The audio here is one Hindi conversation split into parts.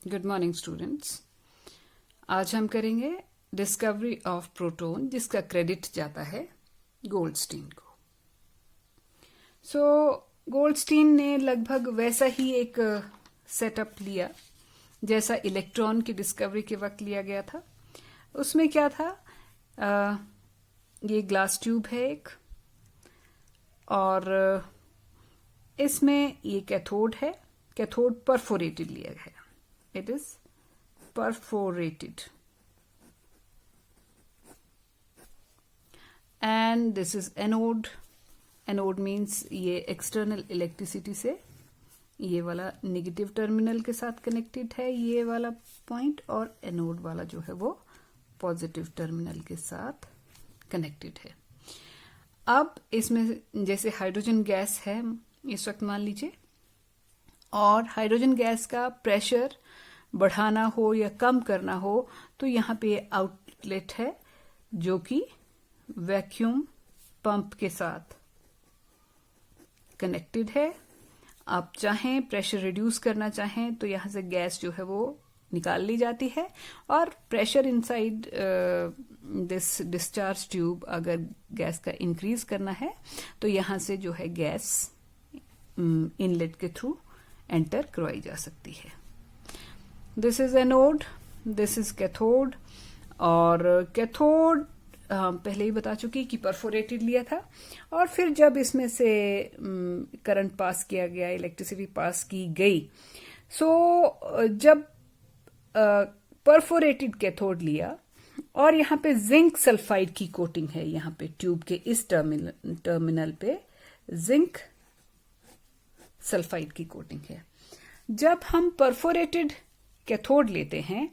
Good morning students. आज हम करेंगे डिस्कवरी ऑफ प्रोटॉन, जिसका क्रेडिट जाता है गोल्डस्टीन को। गोल्डस्टीन ने लगभग वैसा ही एक सेटअप लिया जैसा इलेक्ट्रॉन की डिस्कवरी के वक्त लिया गया था। उसमें क्या था, ये ग्लास ट्यूब है एक, और इसमें ये कैथोड है। कैथोड परफोरेटेड लिया गया, it is perforated, and this is anode. Anode means ये एक्सटर्नल इलेक्ट्रिसिटी से ये वाला नेगेटिव टर्मिनल के साथ कनेक्टेड है, ये वाला पॉइंट, और एनोड वाला जो है वो पॉजिटिव टर्मिनल के साथ कनेक्टेड है। अब इसमें जैसे हाइड्रोजन गैस है इस वक्त मान लीजिए, और हाइड्रोजन गैस का प्रेशर बढ़ाना हो या कम करना हो तो यहाँ पे आउटलेट है जो कि वैक्यूम पंप के साथ कनेक्टेड है। आप चाहें प्रेशर रिड्यूस करना चाहें तो यहाँ से गैस जो है वो निकाल ली जाती है, और pressure inside this discharge tube अगर गैस का इंक्रीज करना है तो यहाँ से जो है गैस इनलेट के थ्रू एंटर करवाई जा सकती है। This is anode, this is cathode. और कैथोड पहले ही बता चुकी कि परफोरेटेड लिया था, और फिर जब इसमें से करंट पास किया गया, इलेक्ट्रिसिटी पास की गई, जब परफोरेटेड कैथोड लिया और यहाँ पे जिंक सल्फाइड की कोटिंग है, यहाँ पे ट्यूब के इस टर्मिनल पे जिंक सल्फाइड की कोटिंग है। जब हम परफोरेटेड कैथोड लेते हैं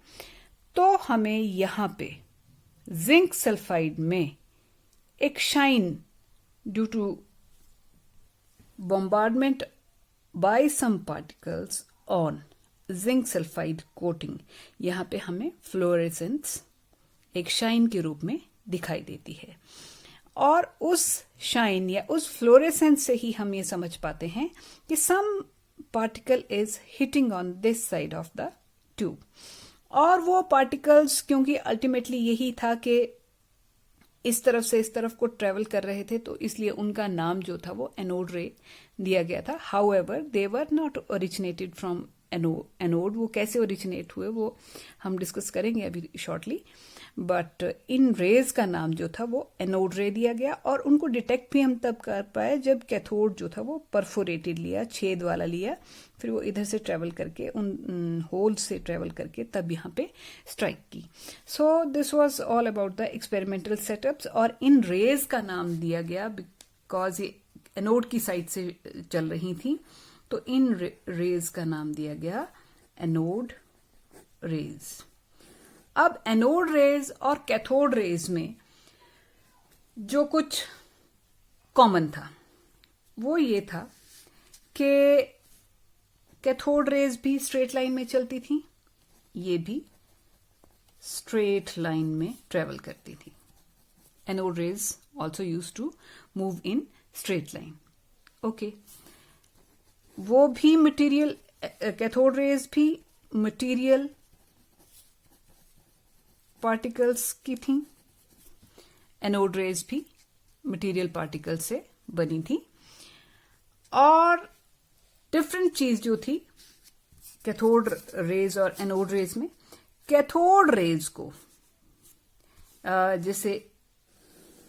तो हमें यहां पे जिंक सल्फाइड में एक shine due to bombardment by some particles on zinc sulphide coating, यहां पे हमें फ्लोरेसेंस एक शाइन के रूप में दिखाई देती है। और उस शाइन या उस फ्लोरेसेंस से ही हम ये समझ पाते हैं कि some particle is hitting on this side of the tube. और वो पार्टिकल्स क्योंकि अल्टीमेटली यही था कि इस तरफ से इस तरफ को ट्रेवल कर रहे थे, तो इसलिए उनका नाम जो था वो एनोड रे दिया गया था। However they were not originated from anode. वो कैसे ओरिजिनेट हुए वो हम डिस्कस करेंगे अभी शॉर्टली, बट इन रेज का नाम जो था वो एनोड रे दिया गया। और उनको डिटेक्ट भी हम तब कर पाए जब कैथोड जो था वो परफोरेटेड लिया, छेद वाला लिया, फिर वो इधर से ट्रेवल करके उन होल से ट्रेवल करके तब यहाँ पे स्ट्राइक की। So this was all about the experimental setups. और इन रेज का नाम दिया गया बिकॉज ये एनोड की साइड से चल रही थी, तो इन रेज का नाम दिया गया एनोड रेज। अब एनोड रेज और कैथोड रेज में जो कुछ कॉमन था वो ये था कि कैथोड रेज भी स्ट्रेट लाइन में चलती थी, ये भी स्ट्रेट लाइन में ट्रेवल करती थी। Anode rays also use to move in straight line. Okay, वो भी मटेरियल, कैथोड रेज भी मटेरियल पार्टिकल्स की थी, एनोड रेज भी मटेरियल पार्टिकल्स से बनी थी। और डिफरेंट चीज जो थी कैथोड रेज और एनोड रेज में, कैथोड रेज को जैसे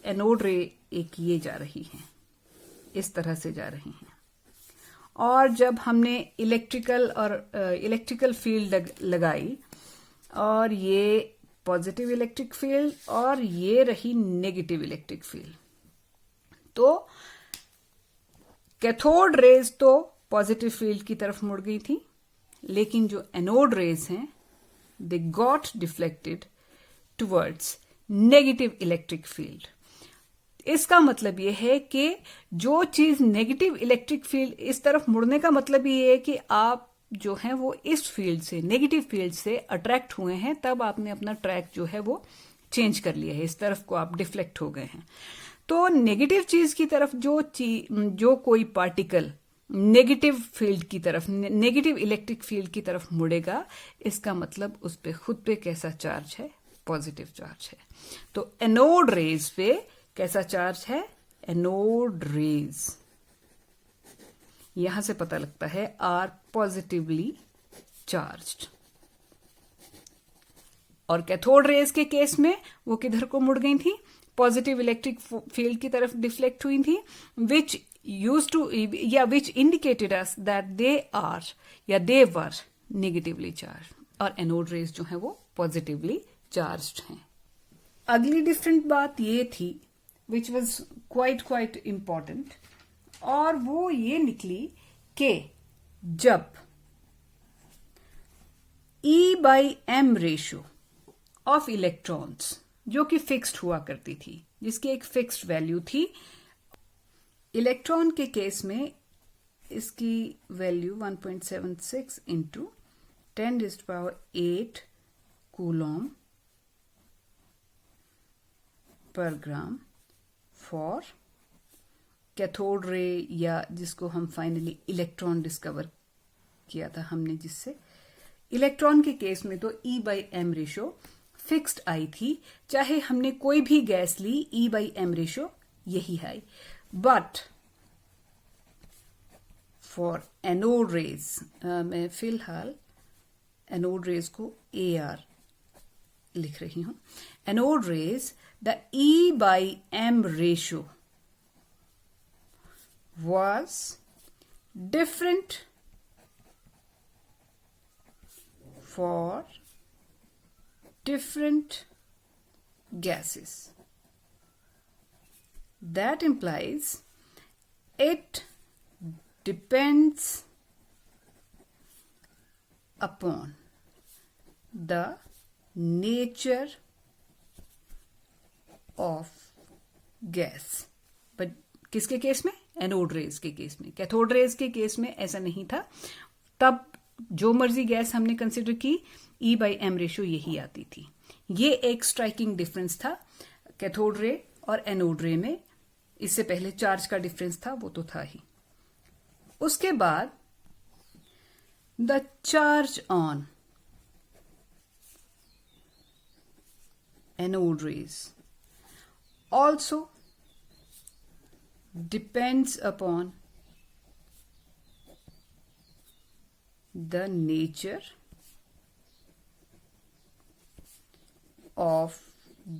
एनोड रे एक ये जा रही है, इस तरह से जा रही हैं, और जब हमने इलेक्ट्रिकल फील्ड लगाई, और ये पॉजिटिव इलेक्ट्रिक फील्ड और ये रही नेगेटिव इलेक्ट्रिक फील्ड, तो कैथोड रेज तो पॉजिटिव फील्ड की तरफ मुड़ गई थी, लेकिन जो एनोड रेज हैं they got deflected towards negative electric field. इसका मतलब यह है कि जो चीज नेगेटिव इलेक्ट्रिक फील्ड, इस तरफ मुड़ने का मतलब ये है कि आप जो है वो इस फील्ड से, नेगेटिव फील्ड से अट्रैक्ट हुए हैं, तब आपने अपना ट्रैक जो है वो चेंज कर लिया है, इस तरफ को आप डिफ्लेक्ट हो गए हैं। तो नेगेटिव चीज की तरफ जो कोई पार्टिकल नेगेटिव फील्ड की तरफ, नेगेटिव इलेक्ट्रिक फील्ड की तरफ मुड़ेगा, इसका मतलब उस पे खुद पे कैसा चार्ज है, पॉजिटिव चार्ज है। तो एनोड रेज पे कैसा चार्ज है, एनोड रेज, यहां से पता लगता है आर पॉजिटिवली चार्ज्ड। और कैथोड रेज के केस में वो किधर को मुड़ गई थी, पॉजिटिव इलेक्ट्रिक फील्ड की तरफ डिफ्लेक्ट हुई थी, विच यूज टू या which indicated us that they are या दे वर नेगेटिवली चार्ज, और एनोड रेज जो है वो पॉजिटिवली चार्ज्ड हैं। अगली डिफरेंट बात ये थी विच वॉज क्वाइट इंपॉर्टेंट, और वो ये निकली कि जब E/m रेशियो ऑफ इलेक्ट्रॉन्स, जो कि फिक्स्ड हुआ करती थी, जिसकी एक फिक्स्ड वैल्यू थी, इलेक्ट्रॉन के केस में इसकी वैल्यू 1.76 इंटू 10⁸ कूलॉम पर ग्राम फॉर कैथोड रे, या जिसको हम फाइनली इलेक्ट्रॉन डिस्कवर किया था हमने, जिससे इलेक्ट्रॉन के केस में तो E/m रेशियो फिक्स्ड आई थी, चाहे हमने कोई भी गैस ली, E/m रेशियो यही आई। बट फॉर एनोड रेज, मैं फिलहाल एनोड रेज को AR लिख रही हूं, anode rays the E/m ratio was different for different gases. That implies it depends upon the nature of gas. But किसके केस में, एनोड रेज के केस में। कैथोड रेज के केस में ऐसा नहीं था, तब जो मर्जी गैस हमने कंसिडर की, E/m रेशियो यही आती थी। ये एक स्ट्राइकिंग डिफरेंस था कैथोड रे और एनोड रे में। इससे पहले चार्ज का डिफरेंस था, वो तो था ही। उसके बाद the charge on anode rays also depends upon the nature of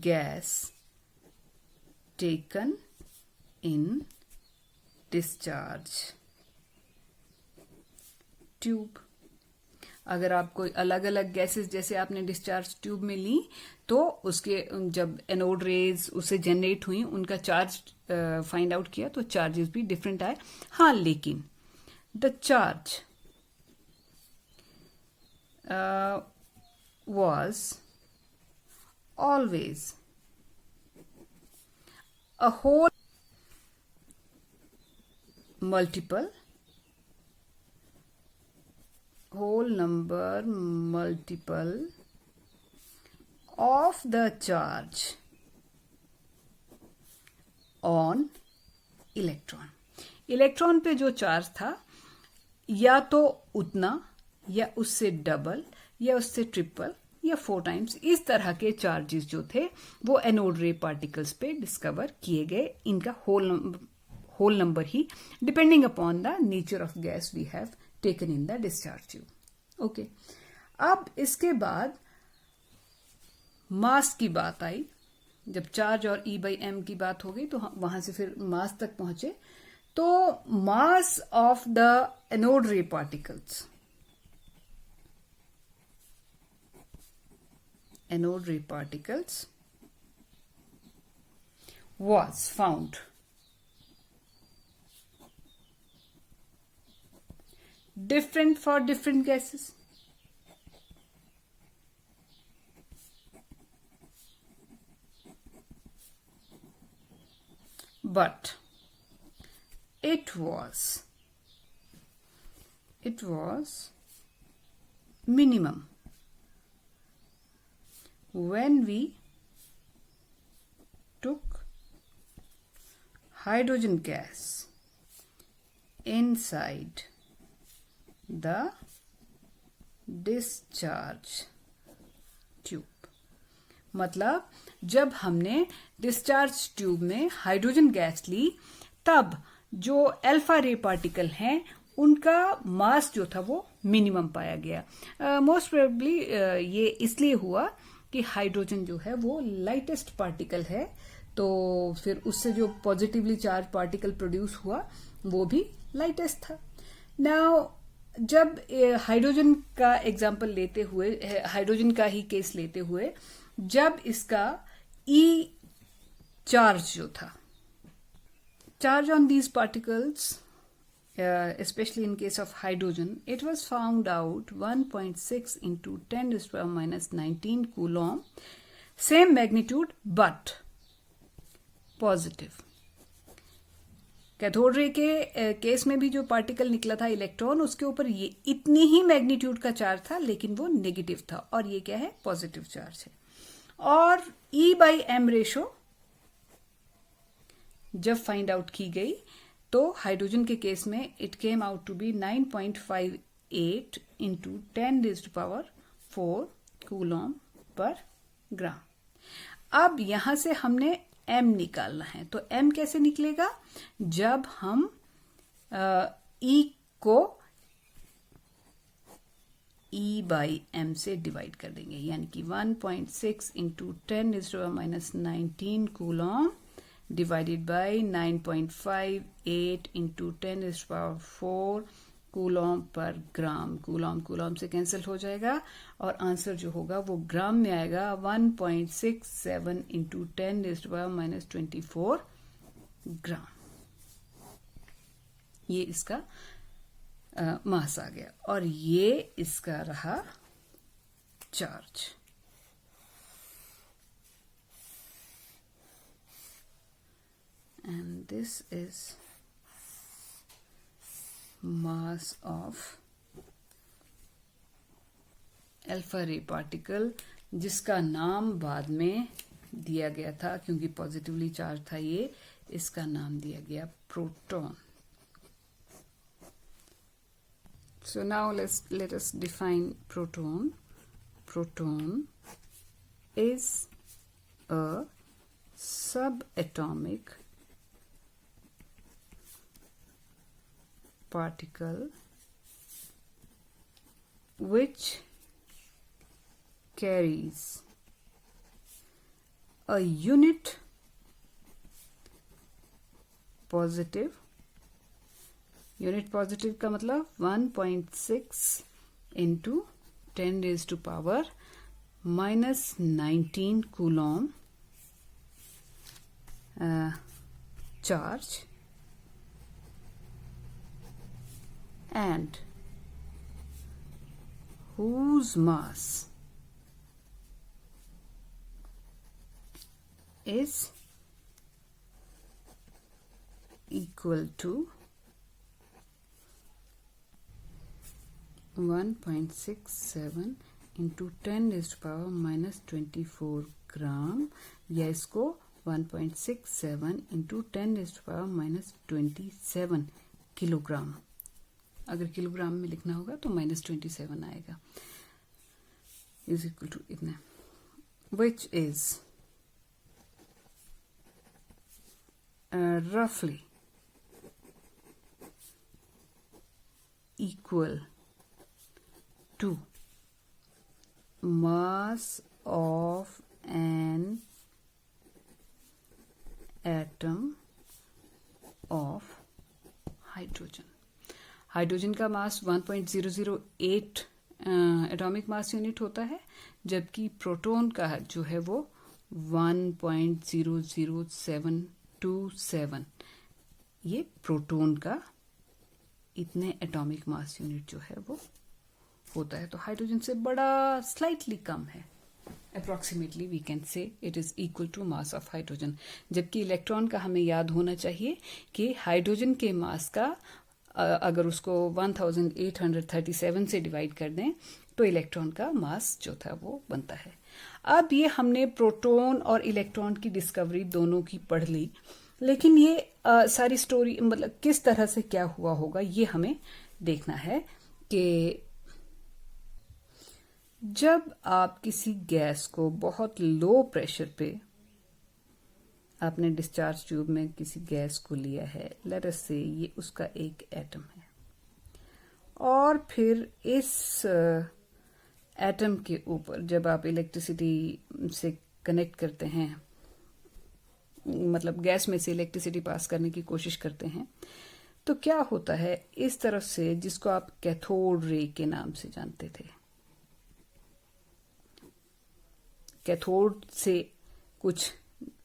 gas taken in discharge tube. अगर आप कोई अलग अलग गैसेस जैसे आपने डिस्चार्ज ट्यूब में ली, तो उसके जब एनोड रेज उससे जनरेट हुई, उनका चार्ज फाइंड आउट किया, तो चार्जेस भी डिफरेंट आए। हाँ, लेकिन the charge was always a whole number multiple of the charge on electron. Electron पे जो चार्ज था, या तो उतना, या उससे डबल, या उससे ट्रिपल, या 4 टाइम्स, इस तरह के चार्जेस जो थे वो एनोड रे पार्टिकल्स पे डिस्कवर किए गए। इनका होल नंबर ही depending upon the nature of gas we have taken in the discharge tube. Okay, अब इसके बाद मास की बात आई। जब चार्ज और E/m की बात हो गई, तो वहां से फिर मास तक पहुंचे। तो मास ऑफ द एनोड रे particles, was found different for different gases. But it was minimum when we took hydrogen gas inside the discharge tube। मतलब जब हमने डिस्चार्ज ट्यूब में हाइड्रोजन गैस ली तब जो अल्फा रे पार्टिकल हैं उनका मास जो था वो मिनिमम पाया गया। मोस्ट प्रोबेबली ये इसलिए हुआ कि हाइड्रोजन जो है वो लाइटेस्ट पार्टिकल है, तो फिर उससे जो पॉजिटिवली चार्ज पार्टिकल प्रोड्यूस हुआ वो भी लाइटेस्ट था। नाउ जब हाइड्रोजन का एग्जांपल लेते हुए, हाइड्रोजन का ही केस लेते हुए, जब इसका ई चार्ज जो था, charge on these particles especially in case of hydrogen, it was found out 1.6 into 10 to the power minus 19 coulomb, same magnitude but positive। Cathode ray के केस में भी जो पार्टिकल निकला था इलेक्ट्रॉन, उसके ऊपर ये इतनी ही मैग्नीट्यूड का चार्ज था लेकिन वो नेगेटिव था, और ये क्या है, पॉजिटिव चार्ज है। और E/m रेशो जब फाइंड आउट की गई तो हाइड्रोजन के केस में it came out to be 9.58 into 10 raised to power 4 coulomb पर ग्राम। अब यहां से हमने m निकालना है, तो m कैसे निकलेगा, जब हम E को E/m से डिवाइड कर देंगे, यानी कि 1.6 into 10 raised to power minus 19 Coulomb divided by 9.58 into 10 raised to power 4 coulomb पर ग्राम। कूलॉम से कैंसिल हो जाएगा और आंसर जो होगा वो ग्राम में आएगा। 1.67 into 10 raised to power minus 24 ग्राम। ये इसका मास आ गया और ये इसका रहा charge. And this is mass of alpha ray particle, जिसका नाम बाद में दिया गया था क्योंकि पॉजिटिवली चार्ज था ये, इसका नाम दिया गया proton. So now let us define proton. Proton is a subatomic particle which carries a unit positive। Unit positive का मतलब 1.6 into 10 raised to power minus 19 Coulomb charge and whose mass is equal to 1.67 into 10 raised to power minus 24 ग्राम, या इसको 1.67 into 10 raised to power minus 27 kilogram. अगर किलोग्राम में लिखना होगा तो -27 आएगा, इज इक्वल टू इतना, which is roughly equal to mass of an atom of hydrogen। Hydrogen का मास 1.008 एटॉमिक मास यूनिट होता है, जबकि प्रोटॉन का जो है वो 1.00727, ये प्रोटॉन का इतने एटॉमिक मास यूनिट जो है वो होता है। तो हाइड्रोजन से बड़ा स्लाइटली कम है, approximately we can say it is equal to mass of hydrogen. जबकि इलेक्ट्रॉन का हमें याद होना चाहिए कि हाइड्रोजन के मास का अगर उसको 1837 से डिवाइड कर दें तो इलेक्ट्रॉन का मास जो था वो बनता है। अब ये हमने प्रोटॉन और इलेक्ट्रॉन की डिस्कवरी दोनों की पढ़ ली, लेकिन ये सारी स्टोरी मतलब किस तरह से क्या हुआ होगा ये हमें देखना है कि जब आप किसी गैस को बहुत लो प्रेशर पे आपने डिस्चार्ज ट्यूब में किसी गैस को लिया है, लेट अस से ये उसका एक एटम है, और फिर इस एटम के ऊपर जब आप इलेक्ट्रिसिटी से कनेक्ट करते हैं, मतलब गैस में से इलेक्ट्रिसिटी पास करने की कोशिश करते हैं, तो क्या होता है, इस तरफ से जिसको आप कैथोड रे के नाम से जानते थे, कैथोड से कुछ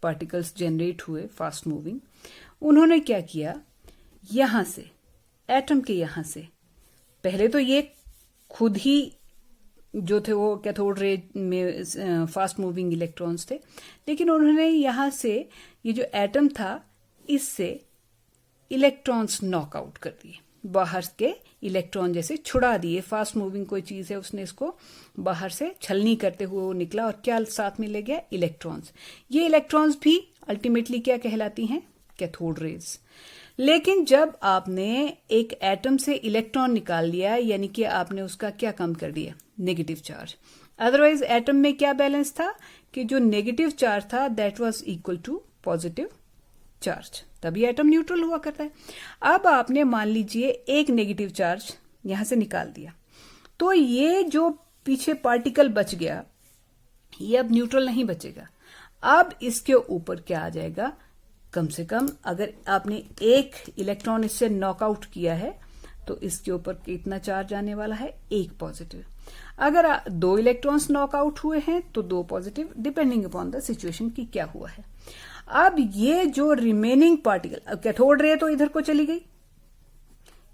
पार्टिकल्स जनरेट हुए फास्ट मूविंग। उन्होंने क्या किया, यहां से एटम के यहां से पहले तो ये खुद ही जो थे वो कैथोड रे में फास्ट मूविंग इलेक्ट्रॉन्स थे, लेकिन उन्होंने यहां से ये जो एटम था इससे इलेक्ट्रॉन्स नॉकआउट कर दिए, बाहर के इलेक्ट्रॉन जैसे छुड़ा दिए। फास्ट मूविंग कोई चीज है, उसने इसको बाहर से छलनी करते हुए वो निकला, और क्या साथ में ले गया, इलेक्ट्रॉन्स। ये इलेक्ट्रॉन्स भी अल्टीमेटली क्या कहलाती हैं, कैथोड रेज। लेकिन जब आपने एक एटम से इलेक्ट्रॉन निकाल लिया, यानी कि आपने उसका क्या कम कर दिया, नेगेटिव चार्ज। अदरवाइज एटम में क्या बैलेंस था कि जो नेगेटिव चार्ज था that was equal to positive charge, तभी एटम न्यूट्रल हुआ करता है। अब आपने मान लीजिए एक नेगेटिव चार्ज यहां से निकाल दिया, तो ये जो पीछे पार्टिकल बच गया ये अब न्यूट्रल नहीं बचेगा। अब इसके ऊपर क्या आ जाएगा, कम से कम अगर आपने एक इलेक्ट्रॉन इससे नॉकआउट किया है तो इसके ऊपर कितना चार्ज आने वाला है, एक पॉजिटिव। अगर दो इलेक्ट्रॉन्स नॉकआउट हुए हैं तो दो positive, depending upon the situation की क्या हुआ है। अब ये जो रिमेनिंग पार्टिकल, कैथोड रे तो इधर को चली गई,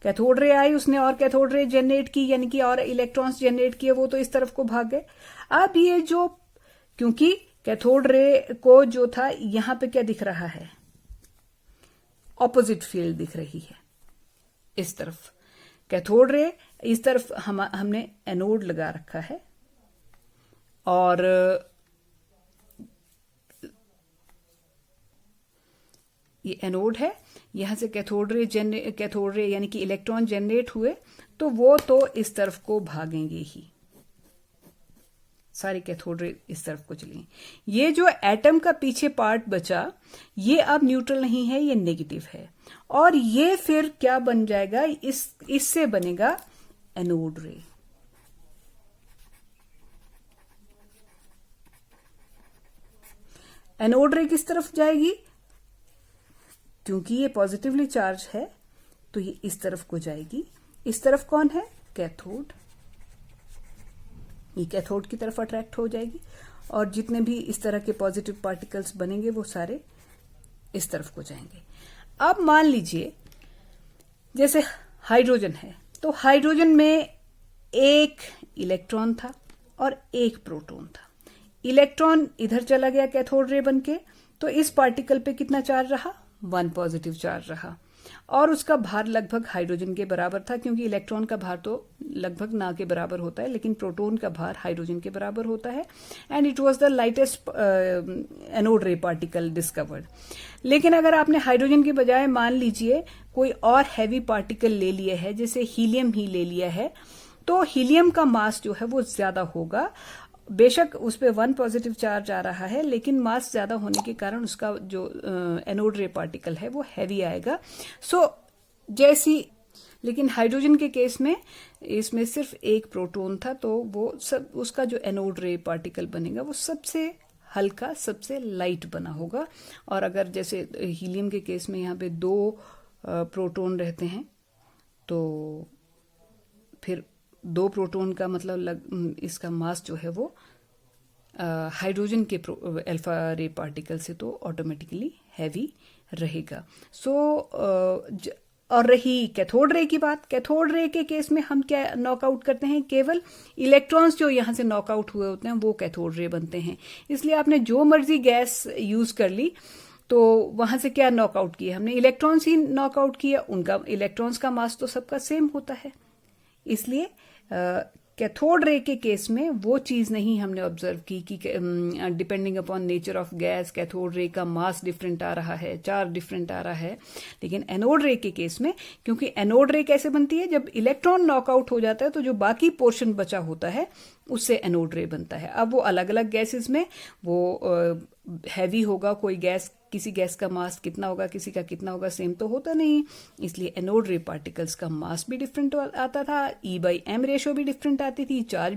कैथोड रे आई उसने और कैथोड रे जनरेट की, यानी कि और इलेक्ट्रॉन्स जनरेट किए, वो तो इस तरफ को भाग गए। अब ये जो, क्योंकि कैथोड रे को जो था यहां पे क्या दिख रहा है, ऑपोजिट फील्ड दिख रही है इस तरफ, कैथोड रे इस तरफ हमने एनोड लगा रखा है, और ये एनोड है, यहां से कैथोड रे यानी कि इलेक्ट्रॉन जनरेट हुए, तो वो तो इस तरफ को भागेंगे ही, सारे कैथोड रे इस तरफ को चलेंगे। ये जो एटम का पीछे पार्ट बचा ये अब न्यूट्रल नहीं है, ये नेगेटिव है, और ये फिर क्या बन जाएगा, इससे बनेगा एनोड रे। एनोड रे किस तरफ जाएगी, क्योंकि ये पॉजिटिवली चार्ज है तो ये इस तरफ को जाएगी। इस तरफ कौन है, कैथोड, ये कैथोड की तरफ अट्रैक्ट हो जाएगी, और जितने भी इस तरह के पॉजिटिव पार्टिकल्स बनेंगे वो सारे इस तरफ को जाएंगे। अब मान लीजिए जैसे हाइड्रोजन है, तो हाइड्रोजन में एक इलेक्ट्रॉन था और एक प्रोटॉन था। इलेक्ट्रॉन इधर चला गया कैथोड रे बनके, तो इस पार्टिकल पे कितना चार्ज रहा, 1 पॉजिटिव चार्ज रहा, और उसका भार लगभग हाइड्रोजन के बराबर था, क्योंकि इलेक्ट्रॉन का भार तो लगभग ना के बराबर होता है, लेकिन प्रोटॉन का भार हाइड्रोजन के बराबर होता है। And it was the lightest anode रे पार्टिकल डिस्कवर्ड। लेकिन अगर आपने हाइड्रोजन के बजाय मान लीजिए कोई और हैवी पार्टिकल ले लिया है, जैसे हीलियम ही ले लिया है, तो हीलियम का मास जो है वो ज्यादा होगा। बेशक उस पर 1 पॉजिटिव चार्ज आ रहा है, लेकिन मास ज्यादा होने के कारण उसका जो एनोड रे पार्टिकल है वो हैवी आएगा। जैसी, लेकिन हाइड्रोजन के केस में इसमें सिर्फ एक प्रोटॉन था, तो वो सब उसका जो एनोड रे पार्टिकल बनेगा वो सबसे हल्का, सबसे लाइट बना होगा। और अगर जैसे हीलियम के केस में यहाँ पे 2 प्रोटॉन रहते हैं, तो फिर 2 प्रोटॉन का मतलब इसका मास जो है वो हाइड्रोजन के अल्फा रे पार्टिकल से तो ऑटोमेटिकली हैवी रहेगा। और रही कैथोड रे की बात, कैथोड रे के केस में हम क्या नॉकआउट करते हैं, केवल इलेक्ट्रॉन्स जो यहां से नॉकआउट हुए होते हैं वो कैथोड रे बनते हैं। इसलिए आपने जो मर्जी गैस यूज कर ली, तो वहां से क्या नॉकआउट किया, हमने इलेक्ट्रॉन्स ही नॉकआउट किया। उनका इलेक्ट्रॉन्स का मास तो सबका सेम होता है, इसलिए कैथोड रे के केस में वो चीज नहीं हमने ऑब्जर्व की कि depending upon nature of gas cathode ray का मास डिफरेंट आ रहा है, चार्ज डिफरेंट आ रहा है। लेकिन एनोड रे के केस में, क्योंकि एनोड रे कैसे बनती है, जब इलेक्ट्रॉन नॉकआउट हो जाता है तो जो बाकी पोर्शन बचा होता है उससे एनोड रे बनता है। अब वो अलग अलग गैसेस में वो हैवी होगा, कोई गैस, किसी गैस का मास कितना होगा, किसी का कितना होगा, सेम तो होता नहीं, इसलिए एनोड रे पार्टिकल्स का मास भी डिफरेंट आता था, E/m रेशियो भी डिफरेंट आती थी, चार्ज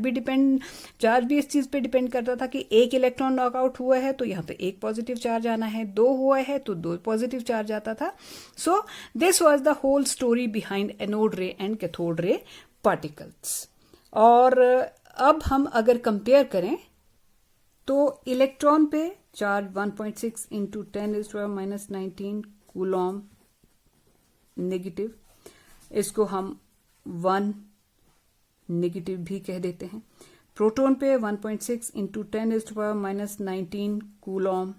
भी इस चीज पे डिपेंड करता था कि एक इलेक्ट्रॉन नॉकआउट हुआ है तो यहाँ पे एक पॉजिटिव चार्ज आना है, दो हुआ है तो दो पॉजिटिव चार्ज आता था। So this was the whole story behind anode ray and cathode ray particles. और अब हम अगर कंपेयर करें तो इलेक्ट्रॉन पे चार्ज 1.6 इंटू 10⁻⁻19 कूलॉम नेगेटिव, इसको हम 1 नेगेटिव भी कह देते हैं। प्रोटॉन पे 1.6 इंटू 10⁻⁻19 कूलॉम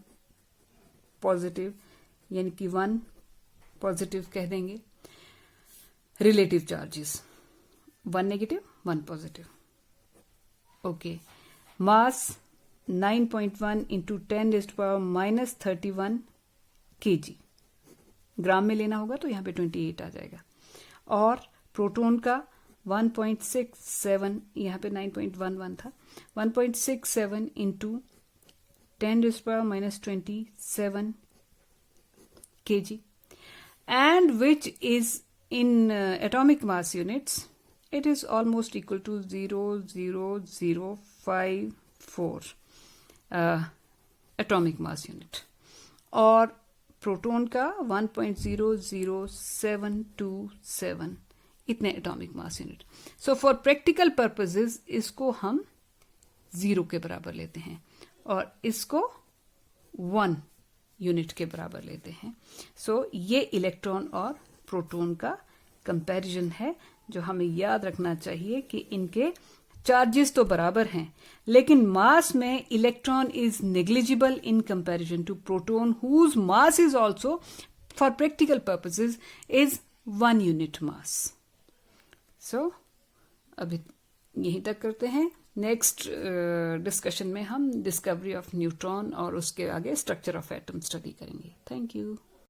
पॉजिटिव, यानी कि 1 पॉजिटिव कह देंगे। Relative charges 1 negative 1 positive. Okay, mass 9.1 इंटू 10⁻31 kg, ग्राम में लेना होगा तो यहाँ पे 28 आ जाएगा। और प्रोटॉन का 1.67, यहाँ पे 9.11 था, 1.67 into 10⁻27 kg, and which is in atomic mass units, it is almost equal to 0.0054 atomic mass unit. और प्रोटॉन का 1.00727 इतने atomic mass unit. So for practical purposes इसको हम 0 के बराबर लेते हैं और इसको 1 यूनिट के बराबर लेते हैं। सो ये इलेक्ट्रॉन और प्रोटॉन का कंपैरिजन है जो हमें याद रखना चाहिए कि इनके चार्जेस तो बराबर हैं, लेकिन मास में electron is negligible in comparison to proton whose mass is also for practical purposes is 1 unit mass. So अभी यहीं तक करते हैं। नेक्स्ट डिस्कशन में हम डिस्कवरी ऑफ न्यूट्रॉन और उसके आगे स्ट्रक्चर ऑफ एटम स्टडी करेंगे। Thank you.